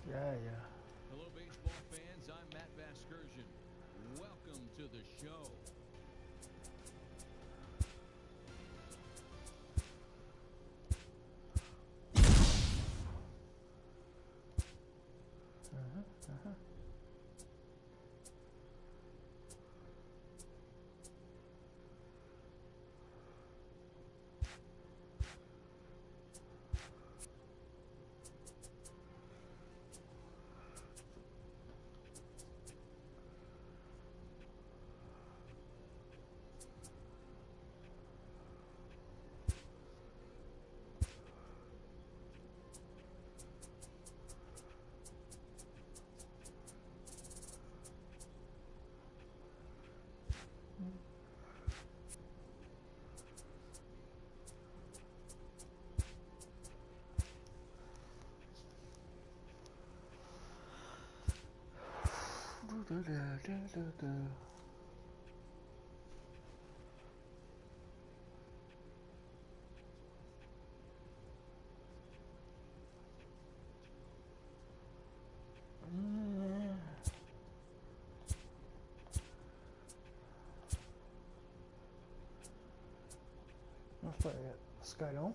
Yeah, yeah. Hello, baseball fans. I'm Matt Vasgersian. Welcome to the show. Let's play it. Sky on.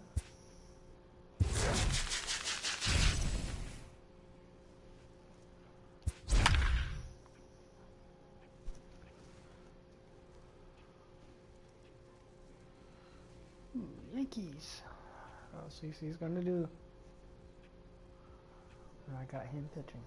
Yankees. Oh, CC's gonna do. And I got him pitching.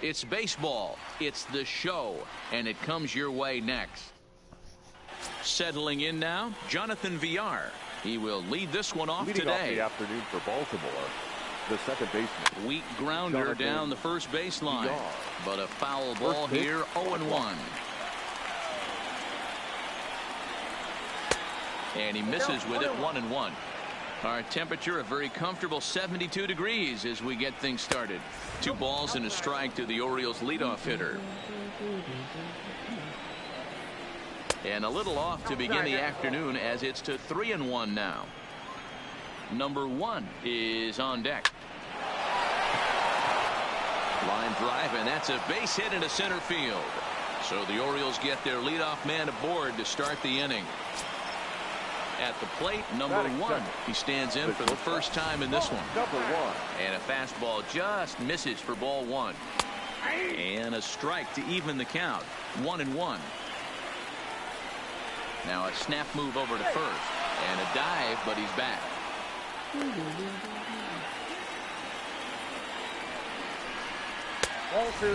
It's baseball. It's the show, and it comes your way next. Settling in now, Jonathan Villar. He will lead this one off Leading today. off the afternoon for Baltimore, the second baseman. Weak grounder Jonathan down the first baseline, Villar. but a foul ball here, 0-1. And he misses with it, 1-1. Our temperature a very comfortable 72 degrees as we get things started. 2 balls and a strike to the Orioles leadoff hitter. And a little off to begin the afternoon as it's to 3-1 now. Number 1 is on deck. Line drive, and that's a base hit into center field. So the Orioles get their leadoff man aboard to start the inning. At the plate, number 1. He stands in for the first time in this one. Number 1. And a fastball just misses for ball 1. And a strike to even the count. 1-1. Now a snap move over to first. And a dive, but he's back.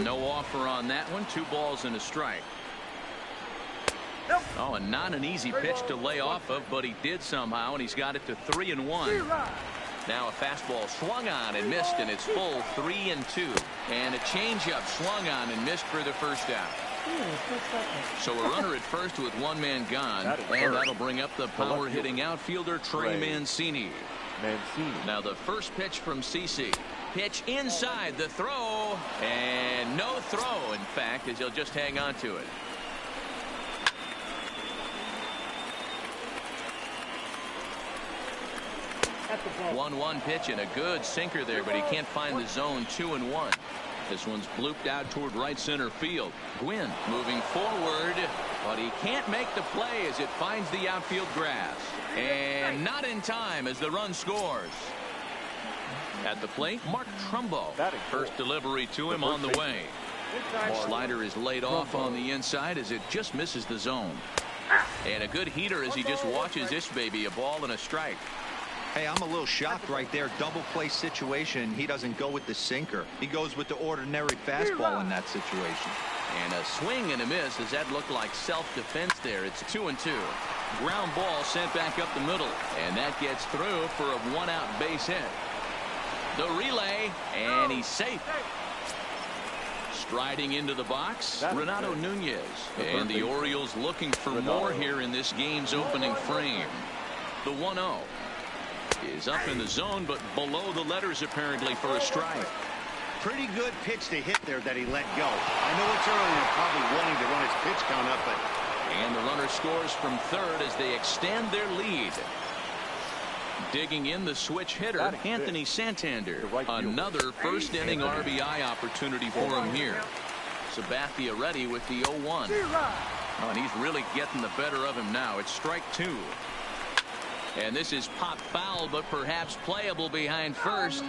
No offer on that one. 2 balls and a strike. Oh, and not an easy pitch to lay off of, but he did somehow, and he's got it to 3-1. Now a fastball swung on and missed, and it's full 3-2. And a changeup swung on and missed for the first out. So a runner at first with 1 man gone, and that'll bring up the power hitting outfielder Trey Mancini. Now the first pitch from CC. Pitch inside, the throw, and no throw, in fact, as he'll just hang on to it. 1-1 pitch and a good sinker there, but he can't find the zone. 2-1. This one's blooped out toward right center field. Gwynn moving forward, but he can't make the play as it finds the outfield grass. And not in time as the run scores. At the plate, Mark Trumbo. First delivery to him on the way. Slider is laid off on the inside as it just misses the zone. And a good heater as he just watches this baby. A ball and a strike. Hey, I'm a little shocked right there. Double play situation. He doesn't go with the sinker. He goes with the ordinary fastball in that situation. And a swing and a miss. Does that look like self-defense there? It's 2-2. Ground ball sent back up the middle. And that gets through for a 1-out base hit. The relay, and he's safe. Striding into the box, Renato Nunez. And the Orioles looking for more here in this game's opening frame. The 1-0. Is up in the zone, but below the letters apparently for a strike. Pretty good pitch to hit there that he let go. I know it's early and probably wanting to run his pitch count up, but... And the runner scores from third as they extend their lead. Digging in the switch hitter, Anthony Santander. Another first inning RBI opportunity for him here. Sabathia ready with the 0-1. Oh, and he's really getting the better of him now. It's strike two. And this is pop foul, but perhaps playable behind first.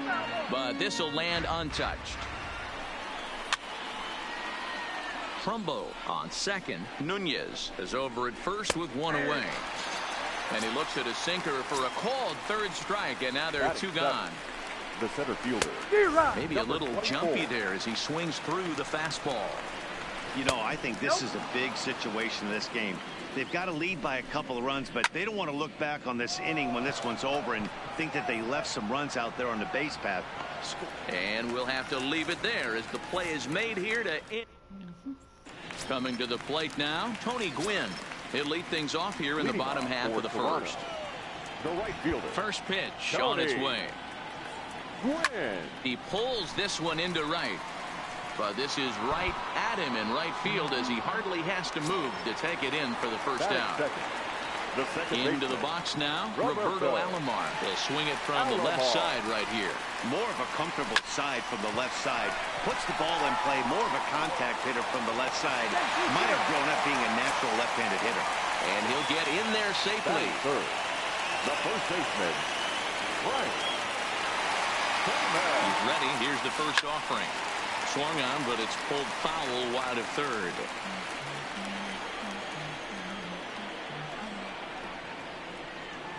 But this will land untouched. Trumbo on second. Nunez is over at first with one away. And he looks at a sinker for a called third strike, and now there are two gone. The center fielder. Maybe a little jumpy there as he swings through the fastball. You know, I think this is a big situation in this game. They've got to lead by a couple of runs, but they don't want to look back on this inning when this one's over and think that they left some runs out there on the base path. And we'll have to leave it there as the play is made here to end. Coming to the plate now, Tony Gwynn. He'll lead things off here in the bottom half of the first. The right fielder. First pitch on its way. Gwynn. He pulls this one into right. But this is right at him in right field as he hardly has to move to take it in for the first out. Into the box now, Roberto Alomar. He'll swing it from the left side right here. More of a comfortable side from the left side. Puts the ball in play. More of a contact hitter from the left side. Might have grown up being a natural left-handed hitter. And he'll get in there safely. The first baseman, Frank. He's ready. Here's the first offering. Swung on, but it's pulled foul wide of third.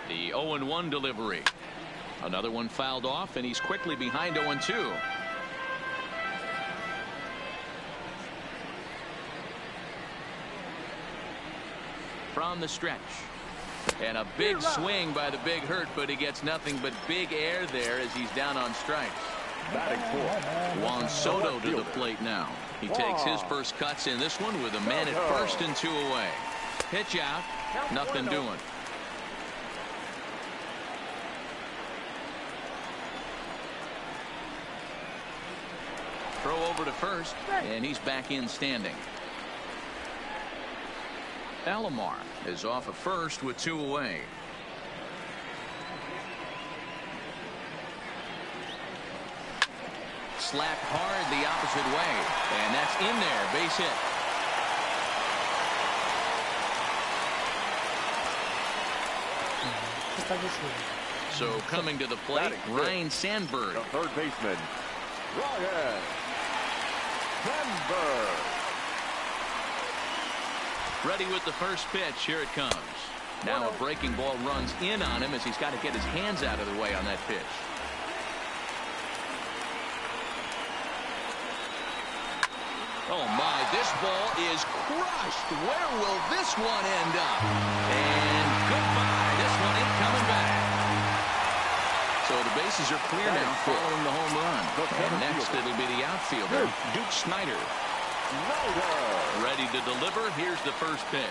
The 0-1 delivery. Another one fouled off, and he's quickly behind 0-2. From the stretch. And a big swing by the Big Hurt, but he gets nothing but big air there as he's down on strikes. Juan Soto to the plate now. He takes his first cuts in this one with a man at first and two away. Pitch out, nothing doing. Throw over to first, and he's back in standing. Alomar is off of first with two away. Slapped hard the opposite way, and that's in there. Base hit. So coming to the plate, Ryan Sandberg. The third baseman, Ryan Sandberg. Ready with the first pitch. Here it comes. Now a breaking ball runs in on him as he's got to get his hands out of the way on that pitch. Oh my, this ball is crushed. Where will this one end up? And goodbye. This one ain't coming back. So the bases are clear now following the home run. And next it'll be the outfielder, Duke Snider. Ready to deliver. Here's the first pitch.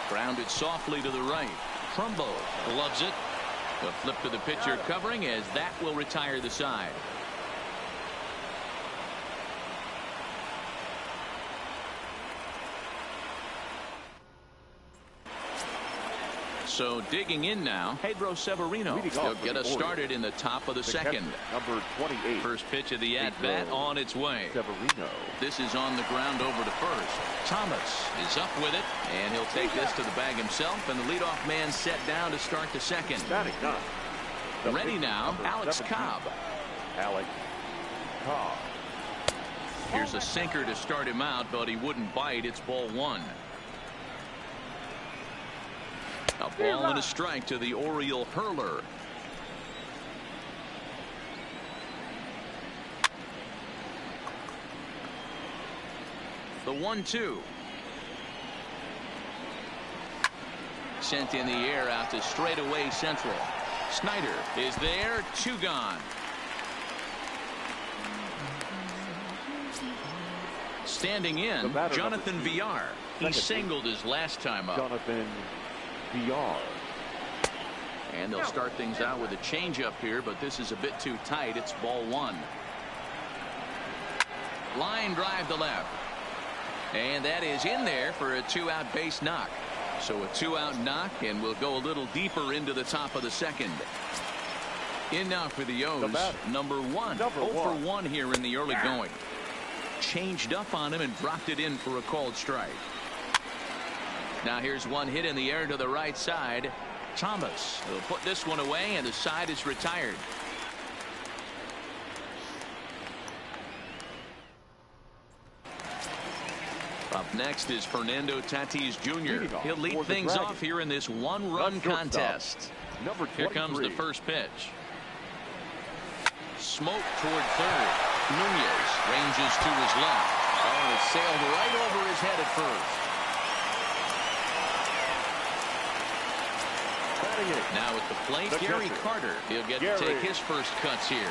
Grounded softly to the right. Trumbo gloves it. The flip to the pitcher covering as that will retire the side. So digging in now, Pedro Severino. He'll get us started in the top of the second. Number 28. First pitch of the at-bat on its way. Severino. This is on the ground over to first. Thomas is up with it, and he'll take this to the bag himself, and the leadoff man set down to start the second. Ready now, Alex Cobb. Alex Cobb. Here's a sinker to start him out, but he wouldn't bite. It's ball one. A ball and a strike to the Oriole hurler. The 1-2. Sent in the air out to straightaway central. Snyder is there. Two gone. Standing in, Jonathan Villar. He singled his last time up. Jonathan Villar. And they'll start things out with a changeup here, but this is a bit too tight. It's ball one. Line drive to left. And that is in there for a 2-out base knock. So a 2-out knock, and we'll go a little deeper into the top of the second. In now for the O's, number 1. 0 for 1 here in the early going. Changed up on him and dropped it in for a called strike. Now here's one hit in the air to the right side. Thomas will put this one away, and the side is retired. Up next is Fernando Tatis Jr. He'll lead things off here in this one-run contest. Here comes the first pitch. Smoke toward third. Nunez ranges to his left. Oh, it sailed right over his head at first. Now at the plate, Gary Carter. He'll get to take his first cuts here.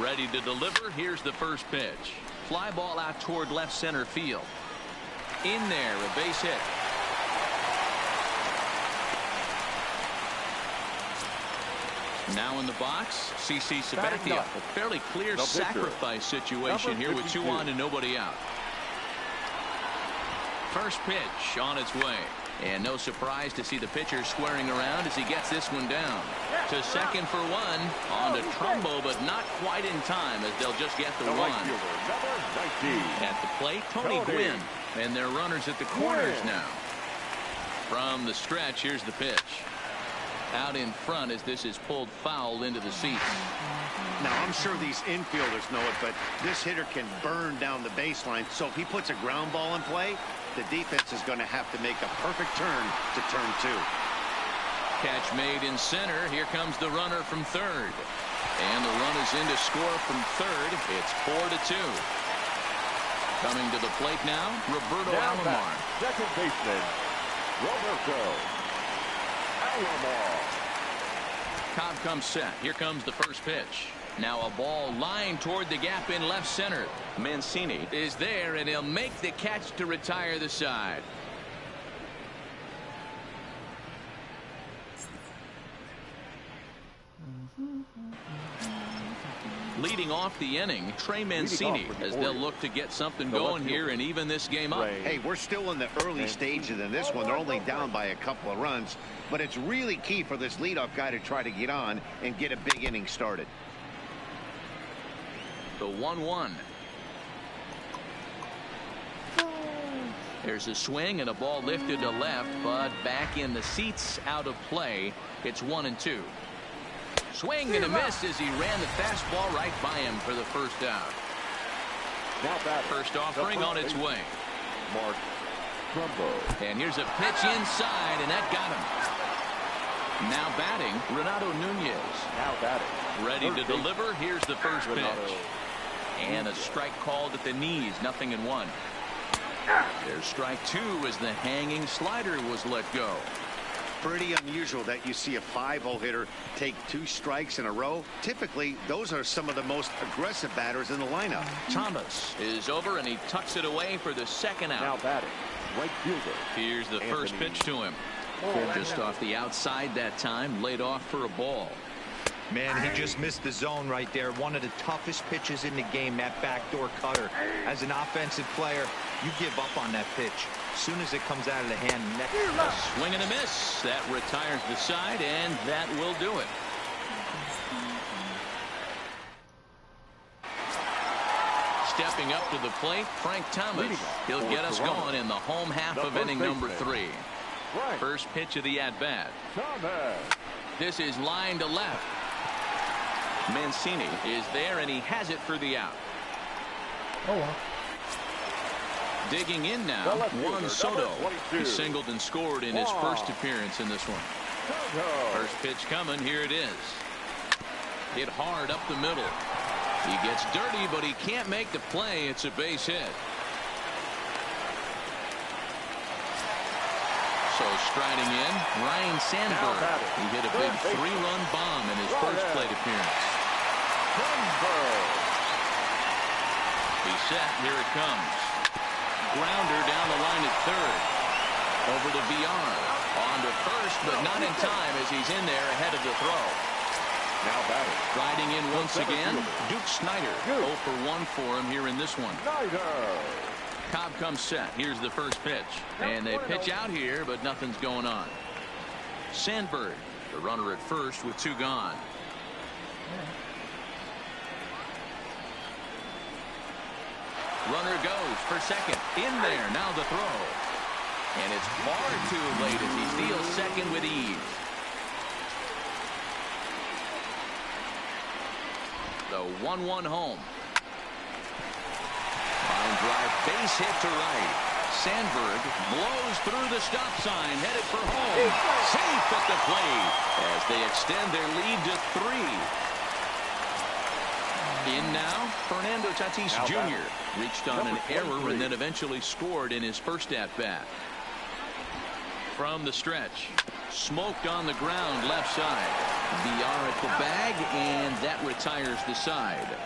Ready to deliver. Here's the first pitch. Fly ball out toward left center field. In there, a base hit. Now in the box, CC Sabathia. A fairly clear sacrifice situation here with 2 on and nobody out. First pitch on its way. And no surprise to see the pitcher squaring around as he gets this one down. To second for 1. On to Trumbo, but not quite in time as they'll just get the 1. At the plate, Tony Gwynn. And they're runners at the corners now. From the stretch, here's the pitch. Out in front as this is pulled foul into the seats. Now, I'm sure these infielders know it, but this hitter can burn down the baseline. So if he puts a ground ball in play, the defense is going to have to make a perfect turn to turn 2. Catch made in center. Here comes the runner from third. And the run is in to score from third. It's 4-2. Coming to the plate now, Roberto Alomar. Second baseman, Roberto Alomar. Cobb comes set. Here comes the first pitch. Now a ball lined toward the gap in left center. Mancini is there, and he'll make the catch to retire the side. Leading off the inning, Trey Mancini, as they'll look to get something going here and even this game up. Hey, we're still in the early stages in this one. They're only down by a couple of runs, but it's really key for this leadoff guy to try to get on and get a big inning started. The 1-1. There's a swing and a ball lifted to left, but back in the seats, out of play. It's 1-2. Swing and a miss as he ran the fastball right by him for the first out. First offering on its way. Mark Trumbo. And here's a pitch inside, and that got him. Now batting, Renato Nunez. Now batting. Ready to deliver. Here's the first pitch. And a strike called at the knees. 0-1. There's strike 2 as the hanging slider was let go. Pretty unusual that you see a 5-hole hitter take 2 strikes in a row. Typically, those are some of the most aggressive batters in the lineup. Thomas is over, and he tucks it away for the second out. Now batting, right fielder. Here's the first pitch to him. Just off the outside that time, laid off for a ball. Man, he just missed the zone right there. One of the toughest pitches in the game, that backdoor cutter. As an offensive player, you give up on that pitch. As soon as it comes out of the hand, a swing and a miss. That retires the side, and that will do it. Stepping up to the plate, Frank Thomas. He'll get us going in the home half of inning number 3. First pitch of the at-bat. This is line to left. Mancini is there, and he has it for the out. Oh, well. Digging in now, Juan Soto. He singled and scored in his first appearance in this one. First pitch coming. Here it is. Hit hard up the middle. He gets dirty, but he can't make the play. It's a base hit. So striding in, Ryan Sandberg. He hit a big 3-run bomb in his first plate appearance. He's set. Here it comes. Grounder down the line at third. Over to VR. On to first, but not in time as he's in there ahead of the throw. Now batting. Riding in once again, Duke Snyder. 0 for 1 for him here in this one. Snyder. Cobb comes set. Here's the first pitch. And they pitch out here, but nothing's going on. Sandberg, the runner at first with 2 gone. Runner goes for second. In there. Now the throw. And it's far too late as he steals second with ease. The 1-1 home. Line drive, base hit to right. Sandberg blows through the stop sign, headed for home. Safe at the plate as they extend their lead to 3. In now, Fernando Tatis Jr. reached on an error and then eventually scored in his first at-bat. From the stretch, smoked on the ground left side. VR at the bag, and that retires the side.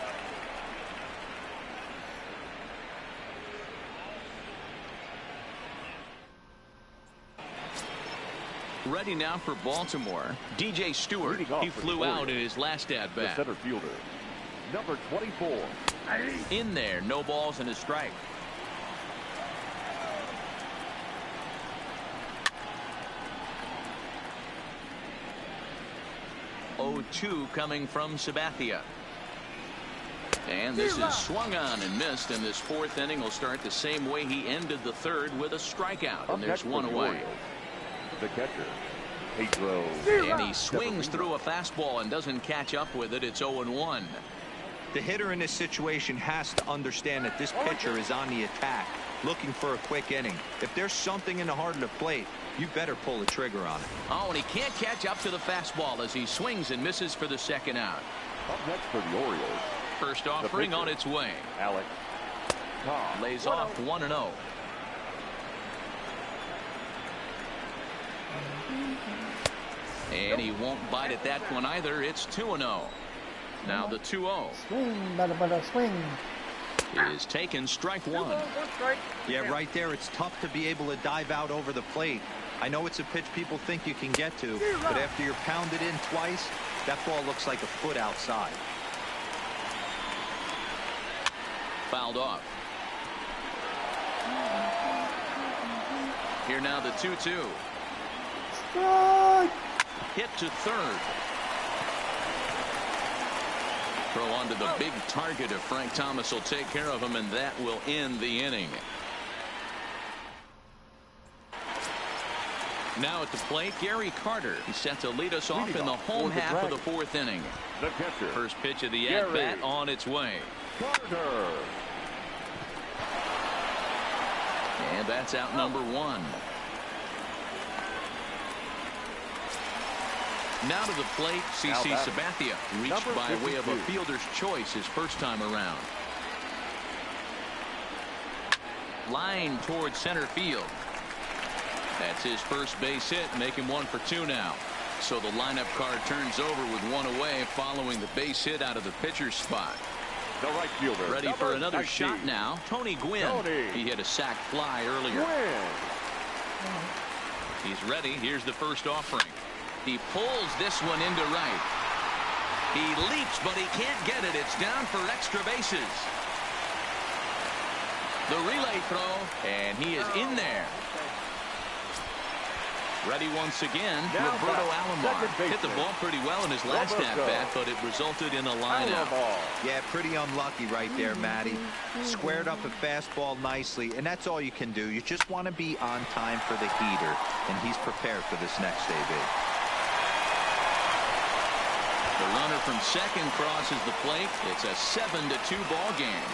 Ready now for Baltimore. DJ Stewart. He flew out in his last at-bat. The center fielder, number 24. In there, no balls and a strike. 0-2 coming from Sabathia. And this is swung on and missed, and this 4th inning will start the same way he ended the 3rd with a strikeout, and there's 1 away. The catcher, Pedro. And he swings through a fastball and doesn't catch up with it. It's 0-1. The hitter in this situation has to understand that this pitcher is on the attack, looking for a quick inning. If there's something in the heart of the plate, you better pull the trigger on it. Oh, and he can't catch up to the fastball as he swings and misses for the 2nd out. Up next for the Orioles, First offering on its way. Alex Cobb. Lays off 1-0. And he won't bite at that one either. It's 2-0. Now the 2-0. Swing, bada, swing. Is taken, strike 1. Yeah, right there. It's tough to be able to dive out over the plate. I know it's a pitch people think you can get to, but after you're pounded in twice, that ball looks like a foot outside. Fouled off. Here now the 2-2. Strike. Hit to 3rd. Throw onto the big target if Frank Thomas will take care of him, and that will end the inning. Now at the plate, Gary Carter. He's set to lead us off in the home half of the 4th inning. The catcher, First pitch of the at-bat on its way. Carter. And that's out number 1. Now to the plate, CC Sabathia, reached by way of a fielder's choice his first time around. Line towards center field. That's his first base hit, make him 1 for 2 now. So the lineup card turns over with 1 away following the base hit out of the pitcher's spot. The right fielder, ready for another shot now. Tony Gwynn. He hit a sac fly earlier. He's ready. Here's the first offering. He pulls this one into right. He leaps, but he can't get it. It's down for extra bases. The relay throw, and he is in there. Ready once again. Roberto Alomar hit the ball pretty well in his last at-bat, but it resulted in a line-out. Yeah, pretty unlucky right there, Matty. Squared up a fastball nicely, and that's all you can do. You just want to be on time for the heater, and he's prepared for this next AB. The runner from second crosses the plate. It's a 7-2 ball game.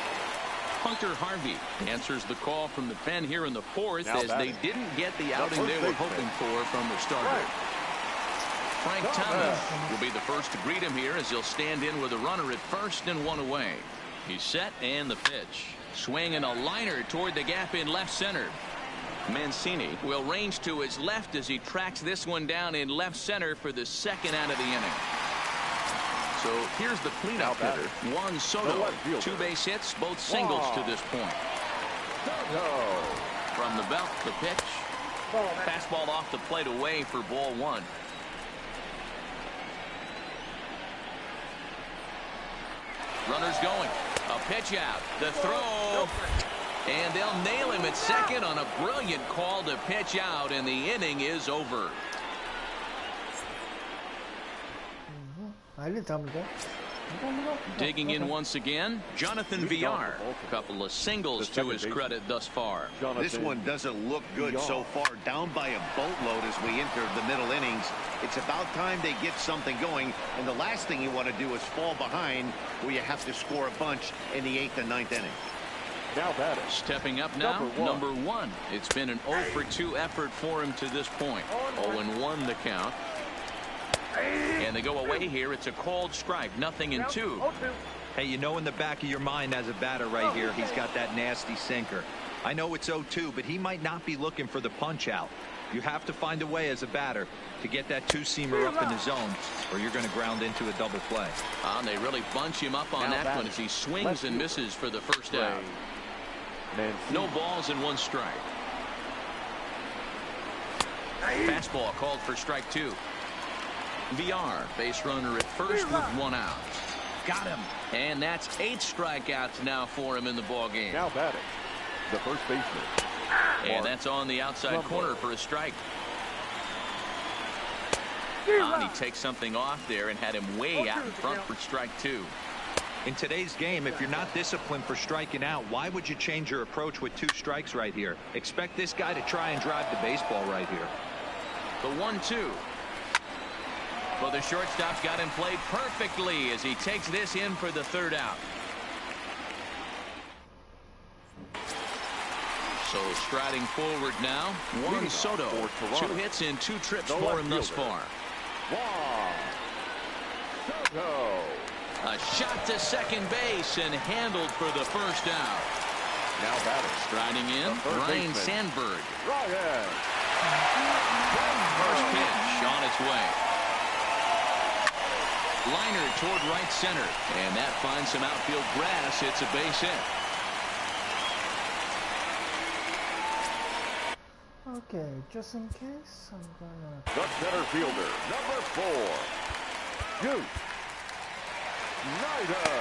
Hunter Harvey answers the call from the pen here in the 4th as they didn't get the outing they were hoping for from the starter. Frank Thomas will be the first to greet him here as he'll stand in with a runner at first and 1 away. He's set, and the pitch. Swinging a liner toward the gap in left center. Mancini will range to his left as he tracks this one down in left center for the 2nd out of the inning. So here's the cleanup hitter, Juan Soto. 2 base hits, both singles to this point. From the belt, the pitch. Fastball off the plate away for ball 1. Runners going. A pitch out. The throw. And they'll nail him at second on a brilliant call to pitch out, and the inning is over. Digging in once again, Jonathan Villar. A couple of singles to his credit thus far. This one doesn't look good so far. Down by a boatload as we enter the middle innings. It's about time they get something going, and the last thing you want to do is fall behind where you have to score a bunch in the 8th and 9th inning. Now batting. Stepping up now, number one. It's been an 0 for 2 effort for him to this point. 0-1 the count. And they go away here. It's a called strike. 0-2. Hey, you know in the back of your mind as a batter right here, he's got that nasty sinker. I know it's 0-2, but he might not be looking for the punch out. You have to find a way as a batter to get that two-seamer up in the zone, or you're going to ground into a double play. And they really bunch him up on that one as he swings and misses for the first out. No balls and 1 strike. Fastball called for strike 2. Villar, base runner at first with 1 out. Got him. And that's 8 strikeouts now for him in the ball game. Now batting, the first baseman. And that's on the outside corner for a strike. And he takes something off there and had him way out in front for strike 2. In today's game, if you're not disciplined for striking out, why would you change your approach with 2 strikes right here? Expect this guy to try and drive the baseball right here. The 1-2. Well, the shortstop's got him played perfectly as he takes this in for the 3rd out. So striding forward now, Juan Soto. 2 hits in 2 trips for him thus far. Soto. A shot to second base and handled for the first out. Now batting. Striding in, Ryan Sandberg. Ryan. First pitch on its way. Liner toward right center, and that finds some outfield grass. It's a base hit. Okay, just in case, I'm gonna... The center fielder, number 4. Duke Snider.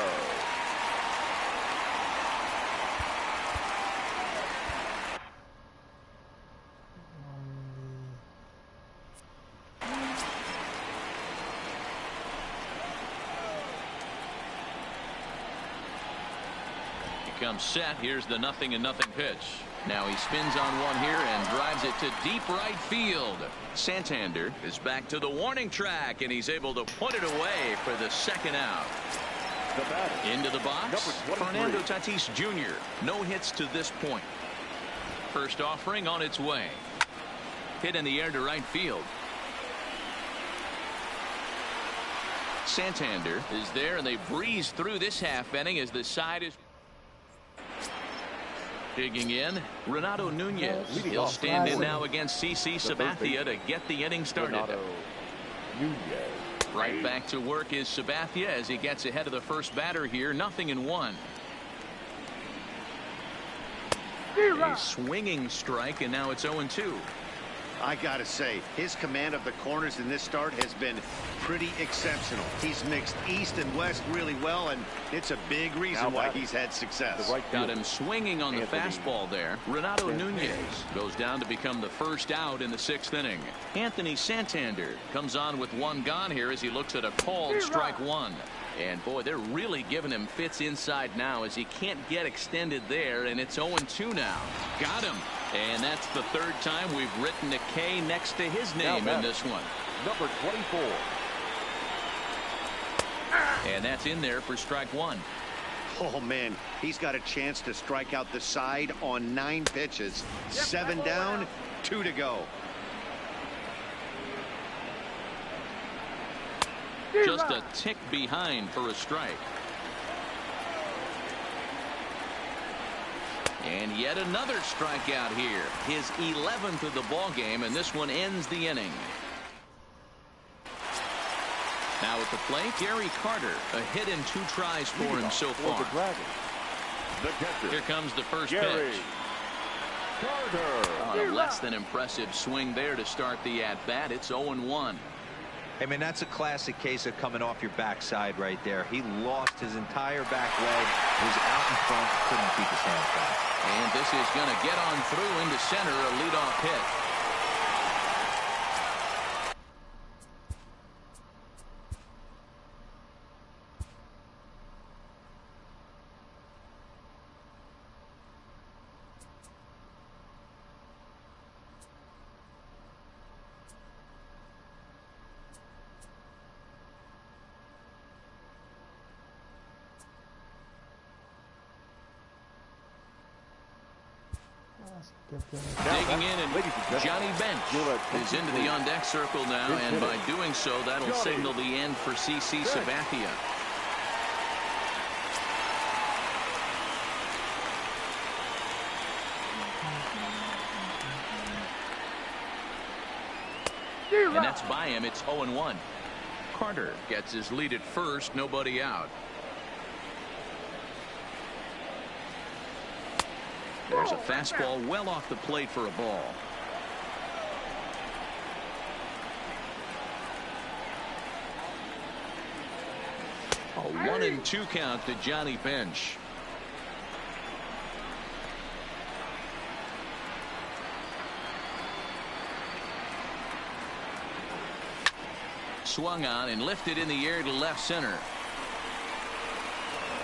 Comes set. Here's the 0-0 pitch. Now he spins on one here and drives it to deep right field. Santander is back to the warning track, and he's able to put it away for the 2nd out. Into the box, Fernando Tatis Jr. No hits to this point. First offering on its way. Hit in the air to right field. Santander is there, and they breeze through this half inning as the side is digging in. Renato Nunez. He'll stand in now against CC Sabathia to get the inning started. Right back to work is Sabathia as he gets ahead of the first batter here. 0-1. A swinging strike, and now it's 0-2. I gotta say, his command of the corners in this start has been pretty exceptional. He's mixed east and west really well, and it's a big reason why he's had success. Got him swinging on the fastball there. Renato Nunez goes down to become the first out in the 6th inning. Anthony Santander comes on with 1 gone here as he looks at a called strike 1. And boy, they're really giving him fits inside now as he can't get extended there, and it's 0-2 now. Got him. And that's the 3rd time we've written a K next to his name in this one. Number 24. And that's in there for strike 1. Oh, man, he's got a chance to strike out the side on 9 pitches. 7 down, 2 to go. Just a tick behind for a strike. And yet another strikeout here. His 11th of the ball game, and this one ends the inning. Now at the plate, Gary Carter. A hit in 2 tries for him so far. Here comes the first pitch. Carter. A less than impressive swing there to start the at-bat. It's 0-1. I mean, that's a classic case of coming off your backside right there. He lost his entire back leg. He was out in front, couldn't keep his hands back. And this is going to get on through into center, a leadoff hit. Digging in, and Johnny Bench is into the on-deck circle now, and by doing so, that'll signal the end for CC Sabathia. And that's by him. It's 0-1. Carter gets his lead at first, nobody out. There's a fastball well off the plate for a ball. A 1-2 count to Johnny Bench. Swung on and lifted in the air to left center.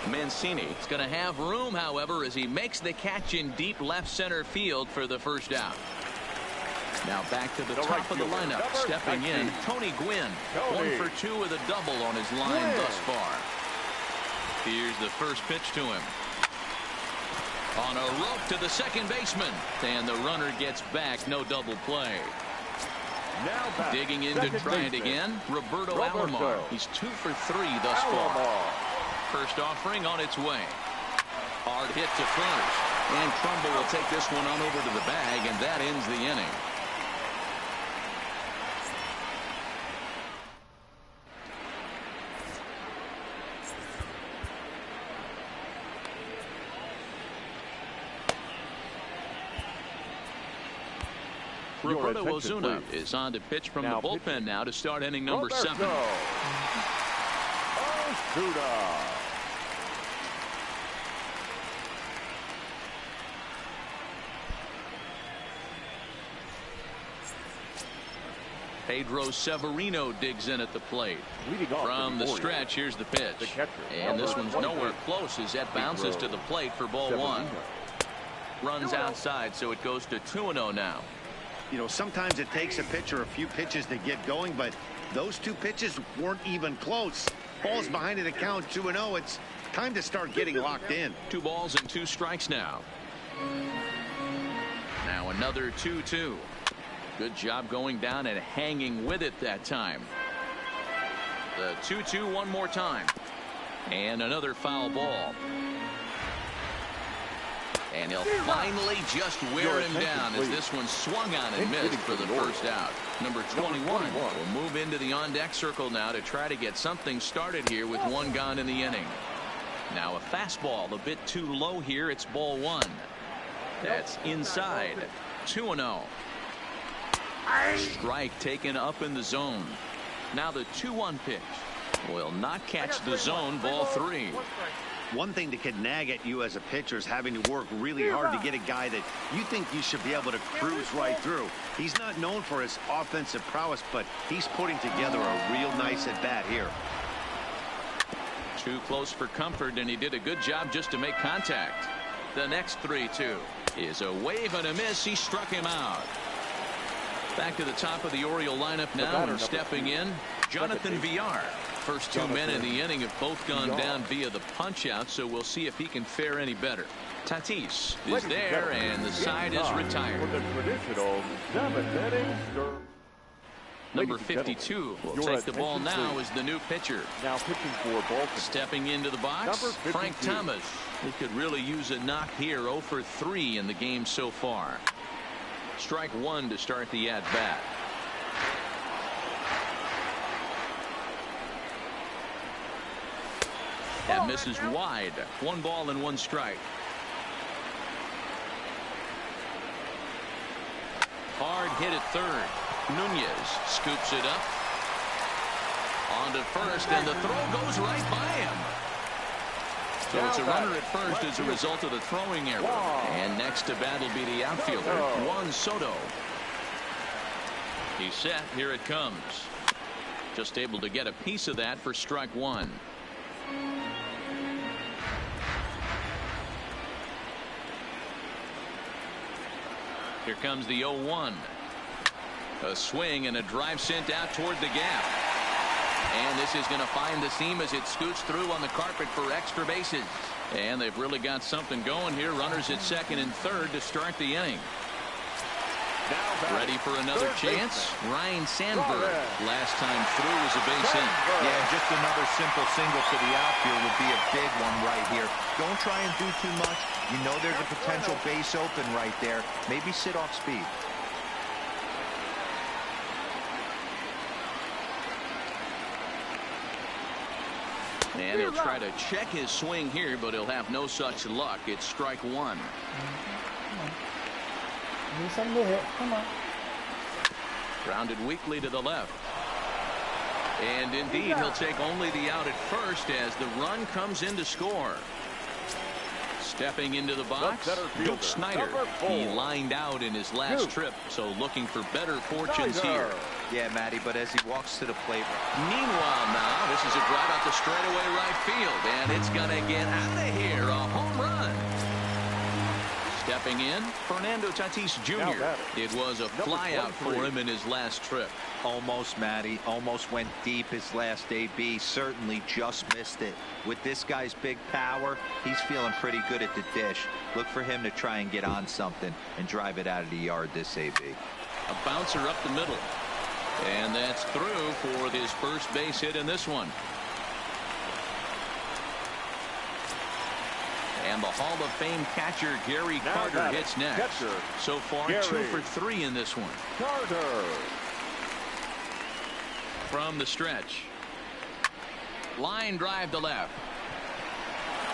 Mancini is going to have room, however, as he makes the catch in deep left center field for the first out. Now back to the top of the lineup, stepping in, Tony Gwynn. 1 for 2 with a double on his line thus far. Here's the first pitch to him. On a rope to the second baseman, and the runner gets back, no double play. Now digging in to try it again, Roberto Alomar. He's 2 for 3 thus far. First offering on its way. Hard hit to first. And Trumbull will take this one on over to the bag, and that ends the inning. Roberto Ozuna is on to pitch from the bullpen now to start inning number 7. Ozuna. Pedro Severino digs in at the plate. From the stretch, here's the pitch. And this one's nowhere close as that bounces to the plate for ball 1. Runs outside, so it goes to 2-0 now. You know, sometimes it takes a pitcher a few pitches to get going, but those 2 pitches weren't even close. Ball's behind at a count 2-0. It's time to start getting locked in. 2 balls and 2 strikes now. Now another 2-2. Good job going down and hanging with it that time. The 2-2 one more time. And another foul ball. And he'll finally just wear him down as this one swung on and missed for the first out. Number 21 will move into the on-deck circle now to try to get something started here with 1 gone in the inning. Now a fastball a bit too low here. It's ball 1. That's inside. 2-0. Strike taken up in the zone. Now the 2-1 pitch will not catch the zone. Ball 3. One thing that can nag at you as a pitcher is having to work really hard to get a guy that you think you should be able to cruise right through. He's not known for his offensive prowess, but he's putting together a real nice at bat here. Too close for comfort, and he did a good job just to make contact. The next 3-2 is a wave and a miss. He struck him out. Back to the top of the Oriole lineup now, and stepping in, Jonathan Villar. First 2 men in the inning have both gone down via the punch out, so we'll see if he can fare any better. Tatis is there, and the side is retired. Number 52 will take the ball now as the new pitcher. Now pitching for Baltimore. Stepping into the box, Frank Thomas. He could really use a knock here. 0 for 3 in the game so far. Strike 1 to start the at-bat. That misses wide. 1 ball and 1 strike. Hard hit at third. Nunez scoops it up. On to first, and the throw goes right by him. So it's a runner at first as a result of the throwing error. And next to bat will be the outfielder, Juan Soto. He's set. Here it comes. Just able to get a piece of that for strike one. Here comes the 0-1. A swing and a drive sent out toward the gap. And this is going to find the seam as it scoots through on the carpet for extra bases. And they've really got something going here. Runners at second and third to start the inning. Ready for another chance? Ryan Sandberg. Last time through was a base hit. Yeah, just another simple single to the outfield would be a big one right here. Don't try and do too much. You know there's a potential base open right there. Maybe sit off speed. And he'll try to check his swing here, but he'll have no such luck. It's strike one. Need something to hit. Come on. Grounded weakly to the left. And indeed, he'll take only the out at first as the run comes in to score. Stepping into the box, Duke Snider. He lined out in his last trip, so looking for better fortunes here. Yeah, Matty, but as he walks to the plate. Meanwhile now, this is a drive out to straightaway right field, and it's going to get out of here. A home run. Stepping in, Fernando Tatis Jr. It was a flyout for him in his last trip. Almost, Matty. Almost went deep his last AB. Certainly just missed it. With this guy's big power, he's feeling pretty good at the dish. Look for him to try and get on something and drive it out of the yard this AB. A bouncer up the middle. And that's through for his first base hit in this one. And the Hall of Fame catcher Gary Carter hits next. So far, Gary. 2 for 3 in this one. Carter. From the stretch. Line drive to left.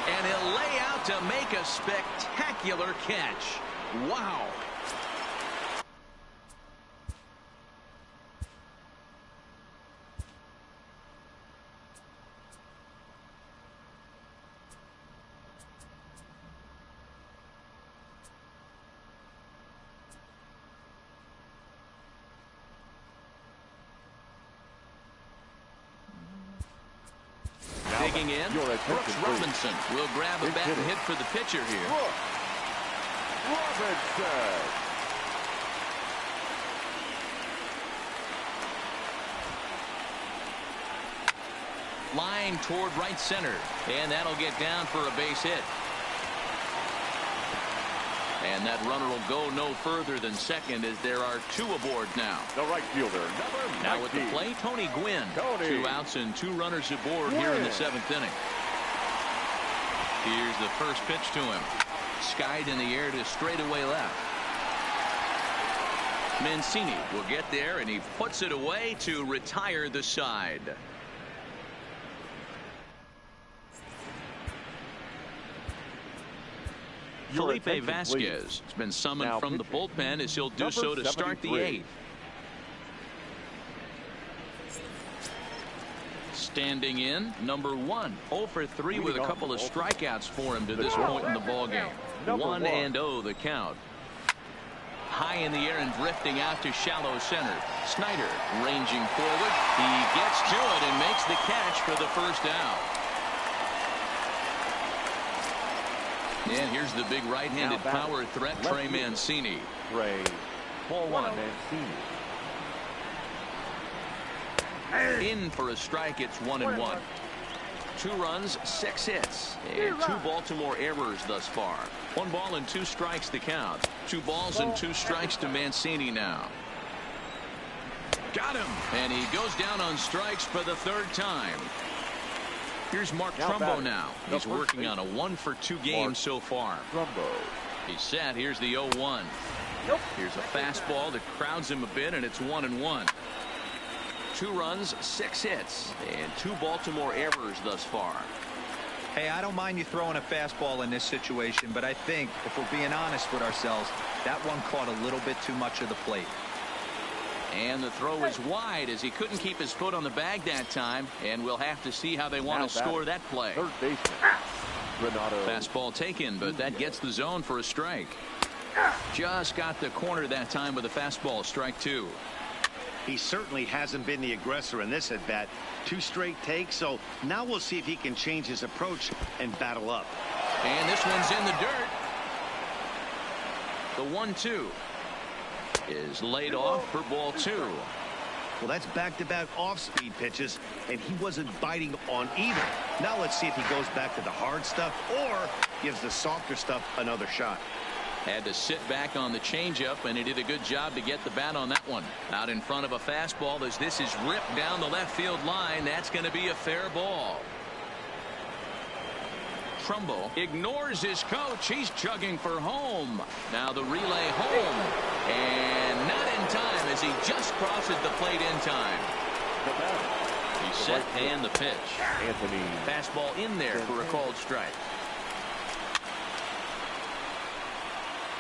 And he'll lay out to make a spectacular catch. Wow. Digging in, Brooks Robinson will grab a bat and hit for the pitcher here. Robinson. Line toward right center, and that'll get down for a base hit. And that runner will go no further than second as there are 2 aboard now. The right fielder, number 19. Now at the plate, Tony Gwynn. 2 outs and 2 runners aboard here in the 7th inning. Here's the first pitch to him. Skied in the air to straightaway left. Mancini will get there, and he puts it away to retire the side. Felipe Vasquez has been summoned from the bullpen as he'll do so to start the 8th. Standing in, number 1. 0 for 3 with a couple of strikeouts for him to this point in the ballgame. 1-0 the count. High in the air and drifting out to shallow center. Snider ranging forward. He gets to it and makes the catch for the first out. And here's the big right-handed power threat, Trey Mancini. Ball 1, Mancini. In for a strike, it's 1-1. 2 runs, 6 hits, and 2 Baltimore errors thus far. 1 ball and 2 strikes to count. 2 balls and 2 strikes to Mancini now. Got him, and he goes down on strikes for the 3rd time. Here's Mark Trumbo now. He's working on a 1 for 2 game so far. He's set. Here's the 0-1. Here's a fastball that crowds him a bit, and it's 1-1. 2 runs, 6 hits, and 2 Baltimore errors thus far. Hey, I don't mind you throwing a fastball in this situation, but I think, if we're being honest with ourselves, that one caught a little bit too much of the plate. And the throw is wide as he couldn't keep his foot on the bag that time. And we'll have to see how they want to score that play. Third baseman, Renato. Fastball taken, but that gets the zone for a strike. Just got the corner that time with a fastball, strike 2. He certainly hasn't been the aggressor in this at bat. 2 straight takes, so now we'll see if he can change his approach and battle up. And this one's in the dirt. The 1-2 is laid off for ball 2. Well, that's back-to-back off-speed pitches, and he wasn't biting on either. Now let's see if he goes back to the hard stuff or gives the softer stuff another shot. Had to sit back on the changeup, and he did a good job to get the bat on that one. Out in front of a fastball as this is ripped down the left field line. That's going to be a fair ball. Trumbo ignores his coach. He's chugging for home. Now the relay home. And not in time as he just crosses the plate in time. He's set and the pitch. Anthony. Fastball in there for a called strike.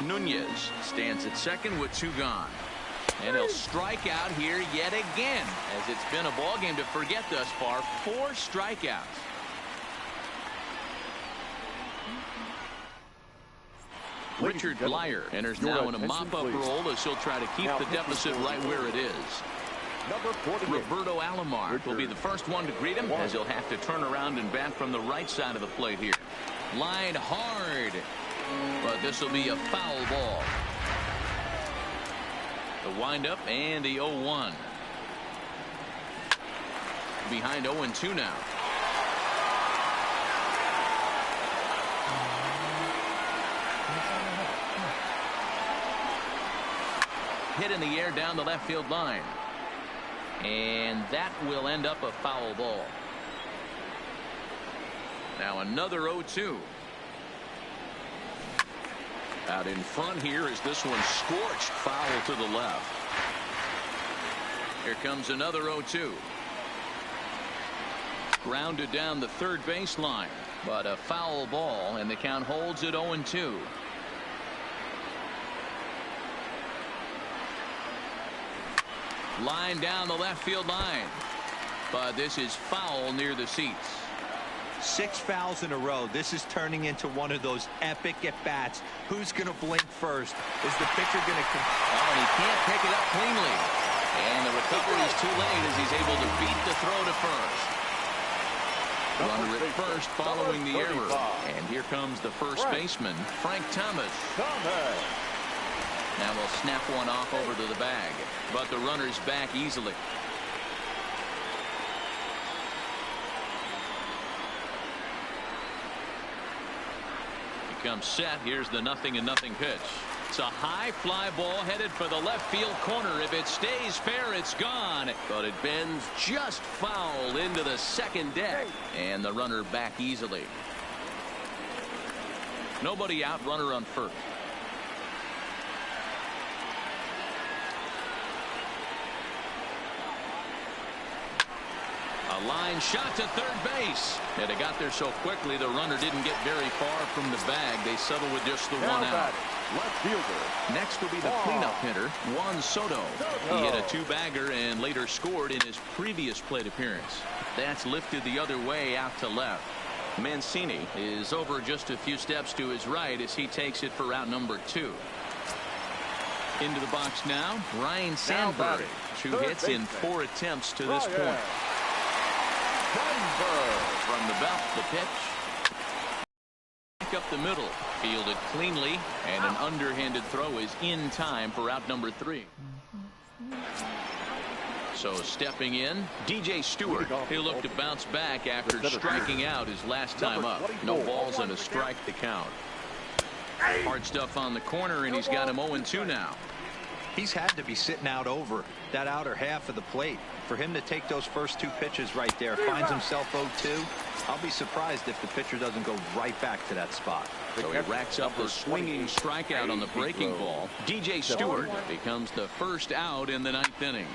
Nunez stands at second with 2 gone. And he'll strike out here yet again, as it's been a ball game to forget thus far. 4 strikeouts. Richard Blyer enters now in a mop-up role as he'll try to keep the deficit right where it is. Number 48. Roberto Alomar will be the first one to greet him, as he'll have to turn around and bat from the right side of the plate here. Lined hard. But this will be a foul ball. The windup and the 0-1. Behind 0-2 now. Hit in the air down the left field line. And that will end up a foul ball. Now another 0-2. Out in front here is this one scorched foul to the left. Here comes another 0-2. Grounded down the third baseline, but a foul ball, and the count holds at 0-2. Line down the left field line, but this is foul near the seats. 6 fouls in a row. This is turning into one of those epic at-bats. Who's going to blink first? Is the pitcher going to... Oh, and he can't pick it up cleanly. And the recovery is too late as he's able to beat the throw to first. Runner at first following the error. And here comes the first baseman, Frank Thomas. Now we'll snap one off over to the bag. But the runner's back easily. Comes set. Here's the 0-0 pitch. It's a high fly ball headed for the left field corner. If it stays fair, it's gone, but it bends just foul into the second deck, and the runner back easily. Nobody out, runner on first. A line shot to third base. And it got there so quickly the runner didn't get very far from the bag. They settled with just the one out. Left fielder. Next will be the cleanup hitter, Juan Soto. He hit a 2-bagger and later scored in his previous plate appearance. That's lifted the other way out to left. Mancini is over just a few steps to his right as he takes it for out number 2. Into the box now, Ryan Sandberg. 2 hits in 4 attempts to this point. From the belt, the pitch. Back up the middle. Fielded cleanly, and an underhanded throw is in time for out number 3. So stepping in, DJ Stewart. He'll look to bounce back after striking out his last time up. No balls and a strike to count. Hard stuff on the corner, and he's got him 0-2 now. He's had to be sitting out over that outer half of the plate. For him to take those first 2 pitches right there, finds himself 0-2. I'll be surprised if the pitcher doesn't go right back to that spot. So he racks up a swinging strikeout on the breaking ball. DJ Stewart becomes the first out in the 9th inning.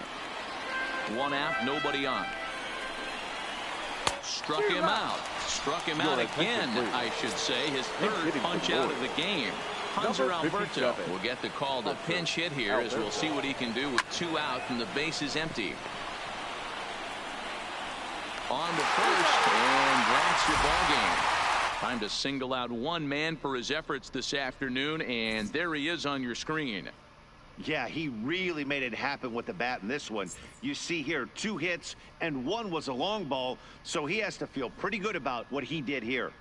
1 out, nobody on. Struck him out. Struck him out again, I should say. His 3rd punch out of the game. Hunter number Alberto 57. will get the call to pinch hit here as we'll see what he can do with 2 out and the base is empty. On to first, and that's your ball game. Time to single out one man for his efforts this afternoon, and there he is on your screen. Yeah, he really made it happen with the bat in this one. You see here 2 hits and 1 was a long ball, so he has to feel pretty good about what he did here.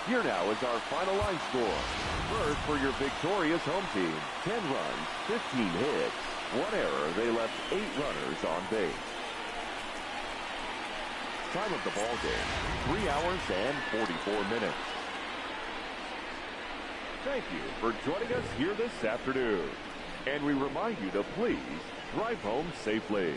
Here now is our final line score. First, for your victorious home team, 10 runs, 15 hits, 1 error. They left 8 runners on base. Time of the ball game, 3 hours and 44 minutes. Thank you for joining us here this afternoon. And we remind you to please drive home safely.